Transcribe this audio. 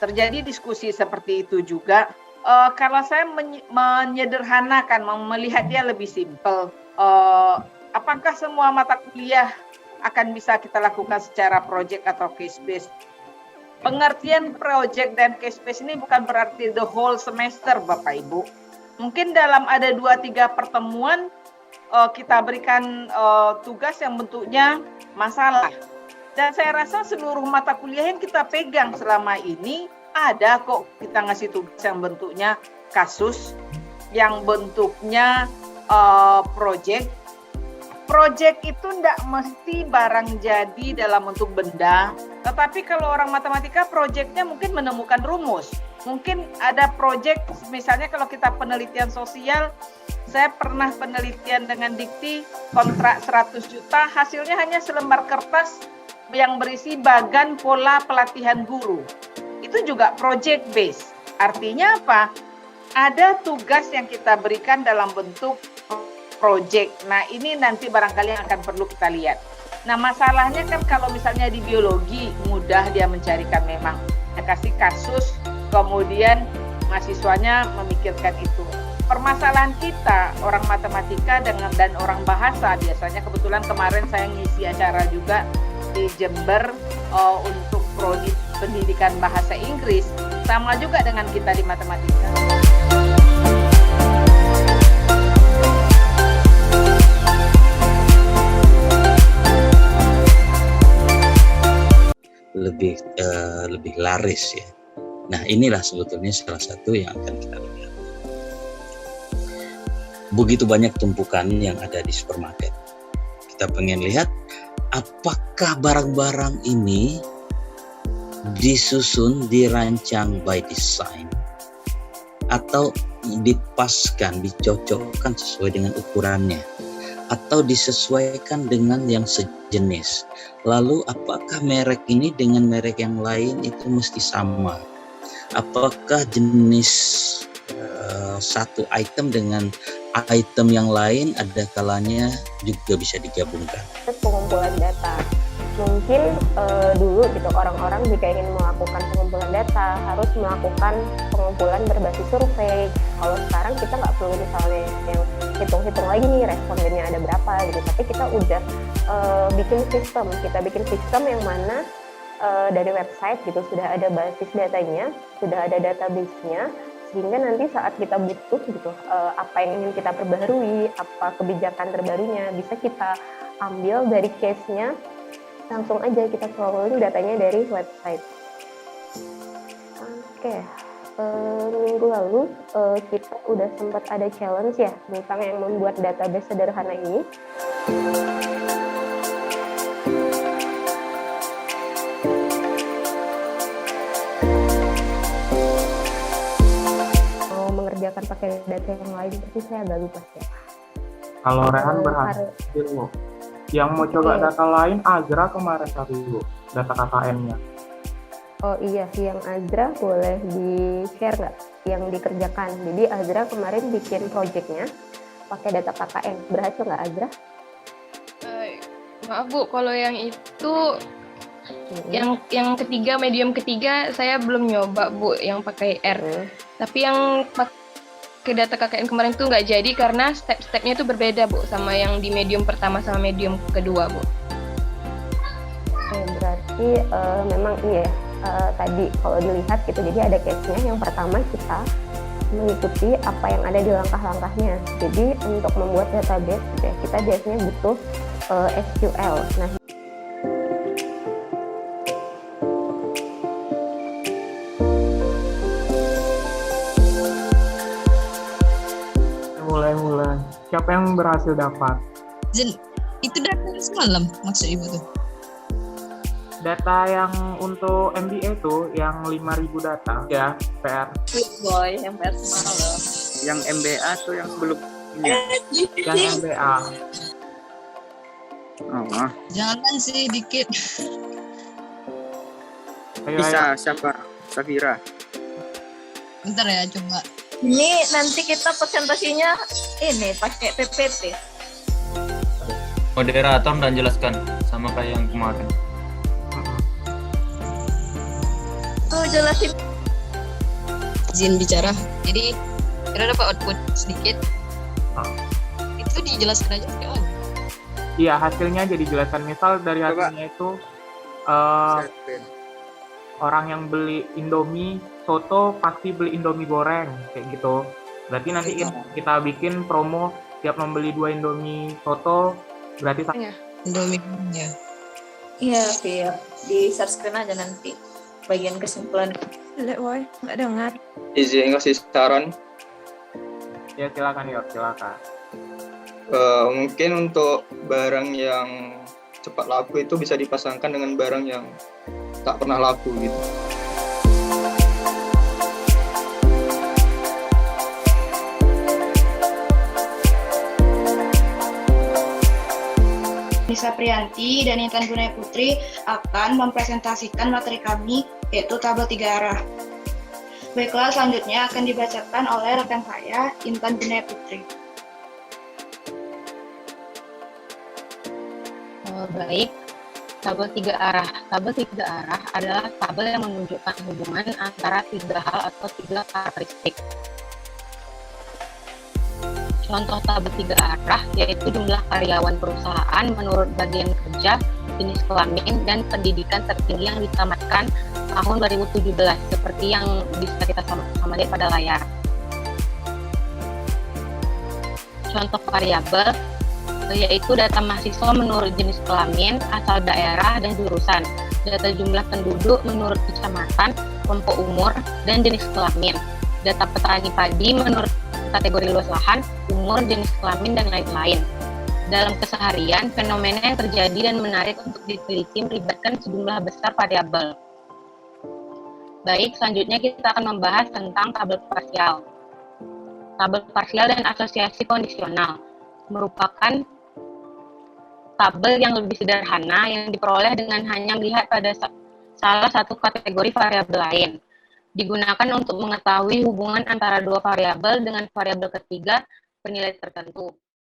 terjadi diskusi seperti itu juga. Kalau saya menyederhanakan, melihat dia lebih simpel, apakah semua mata kuliah akan bisa kita lakukan secara project atau case based? Pengertian project dan case based ini bukan berarti the whole semester, Bapak Ibu. Mungkin dalam ada 2-3 pertemuan kita berikan tugas yang bentuknya masalah. Dan saya rasa seluruh mata kuliah yang kita pegang selama ini ada kok kita ngasih tugas yang bentuknya kasus, yang bentuknya project. Project itu tidak mesti barang jadi dalam bentuk benda, tetapi kalau orang matematika projectnya mungkin menemukan rumus. Mungkin ada project, misalnya kalau kita penelitian sosial, saya pernah penelitian dengan dikti kontrak 100 juta, hasilnya hanya selembar kertas yang berisi bagan pola pelatihan guru. Itu juga project based. Artinya apa? Ada tugas yang kita berikan dalam bentuk project. Nah, ini nanti barangkali yang akan perlu kita lihat. Nah, masalahnya kan kalau misalnya di biologi mudah dia mencarikan, memang dia kasih kasus, kemudian mahasiswanya memikirkan itu. Permasalahan kita orang matematika dan orang bahasa, biasanya kebetulan kemarin saya ngisi acara juga di Jember untuk prodi pendidikan bahasa Inggris, sama juga dengan kita di matematika. Lebih laris ya. Nah, inilah sebetulnya salah satu yang akan kita lihat. Begitu banyak tumpukan yang ada di supermarket. Kita pengen lihat apakah barang-barang ini disusun, dirancang by design, atau dipaskan, dicocokkan sesuai dengan ukurannya, atau disesuaikan dengan yang sejenis. Lalu apakah merek ini dengan merek yang lain itu mesti sama? Apakah jenis satu item dengan item yang lain ada kalanya juga bisa digabungkan? Pengumpulan data. Mungkin dulu gitu orang-orang jika ingin melakukan pengumpulan data harus melakukan pengumpulan berbasis survei. Kalau sekarang kita nggak perlu misalnya yang hitung-hitung lagi nih respondennya ada berapa gitu, tapi kita udah bikin sistem yang mana dari website gitu sudah ada basis datanya, sudah ada database-nya, sehingga nanti saat kita butuh gitu apa yang ingin kita perbaharui, apa kebijakan terbarunya bisa kita ambil dari case-nya, langsung aja kita scrolling datanya dari website. Oke, minggu lalu kita udah sempat ada challenge ya tentang yang membuat database sederhana ini. Mau mengerjakan pakai data yang lain, tapi saya agak lupa ya. Kalau Rehan berhasil, Bu. Yang mau coba data lain, Azra kemarin tadi, Bu, data KKN-nya. Oh iya, yang Azra boleh di-share nggak yang dikerjakan? Jadi Azra kemarin bikin project-nya pakai data KKN. Berhasil nggak Azra? Maaf Bu, kalau yang itu yang ketiga, medium ketiga saya belum nyoba Bu, yang pakai R. Tapi yang pakai data KKN kemarin tuh nggak jadi karena step-stepnya itu berbeda Bu, sama yang di medium pertama sama medium kedua Bu. Berarti memang iya ya. Tadi kalau dilihat gitu, jadi ada case-nya. Yang pertama kita mengikuti apa yang ada di langkah-langkahnya. Jadi untuk membuat database ya, kita biasanya butuh SQL. Nah, mulai. Siapa yang berhasil dapat? Zen, itu data semalam maksud Ibu tuh? Data yang untuk MBA tuh yang 5.000 data ya, PR. Boy, yang PR semalam. Yang MBA tuh yang sebelumnya. Yang MBA. Oh, Jangan sih dikit. bisa siapa? Safira. Bentar ya, coba. Ini nanti kita presentasinya ini pakai PPT. Moderator dan jelaskan sama kayak yang kemarin. Tuh jelasin izin bicara. Jadi kita dapat output sedikit. Itu dijelaskan aja sekarang. Iya, hasilnya jadi jelaskan. Misal dari hasilnya itu orang yang beli Indomie soto pasti beli Indomie goreng kayak gitu. Berarti nanti kita bikin promo tiap membeli 2 Indomie soto berarti Indomie ya. Iya, biar di share screen aja nanti bagian kesimpulan. Lek woy, nggak dengar. Izin ngasih saran. ya silakan. Mungkin untuk barang yang cepat laku itu bisa dipasangkan dengan barang yang tak pernah laku gitu. Nisa Priyanti dan Intan Gunaya Putri akan mempresentasikan materi kami, yaitu tabel 3 arah. Baiklah, selanjutnya akan dibacakan oleh rekan saya, Intan Gunaya Putri. Baik, tabel 3 arah. Tabel 3 arah adalah tabel yang menunjukkan hubungan antara 3 hal atau 3 karakteristik. Contoh tabel 3 arah yaitu jumlah karyawan perusahaan menurut bagian kerja, jenis kelamin, dan pendidikan tertinggi yang ditamatkan tahun 2017 seperti yang bisa kita sama-sama lihat pada layar. Contoh variabel yaitu data mahasiswa menurut jenis kelamin, asal daerah, dan jurusan. Data jumlah penduduk menurut kecamatan, kelompok umur, dan jenis kelamin. Data petani padi menurut kategori luas lahan, umur, jenis kelamin, dan lain-lain. Dalam keseharian, fenomena yang terjadi dan menarik untuk diteliti melibatkan sejumlah besar variabel. Baik, selanjutnya kita akan membahas tentang tabel parsial. Tabel parsial dan asosiasi kondisional merupakan tabel yang lebih sederhana yang diperoleh dengan hanya melihat pada salah satu kategori variabel lain. Digunakan untuk mengetahui hubungan antara 2 variabel dengan variabel ketiga bernilai tertentu.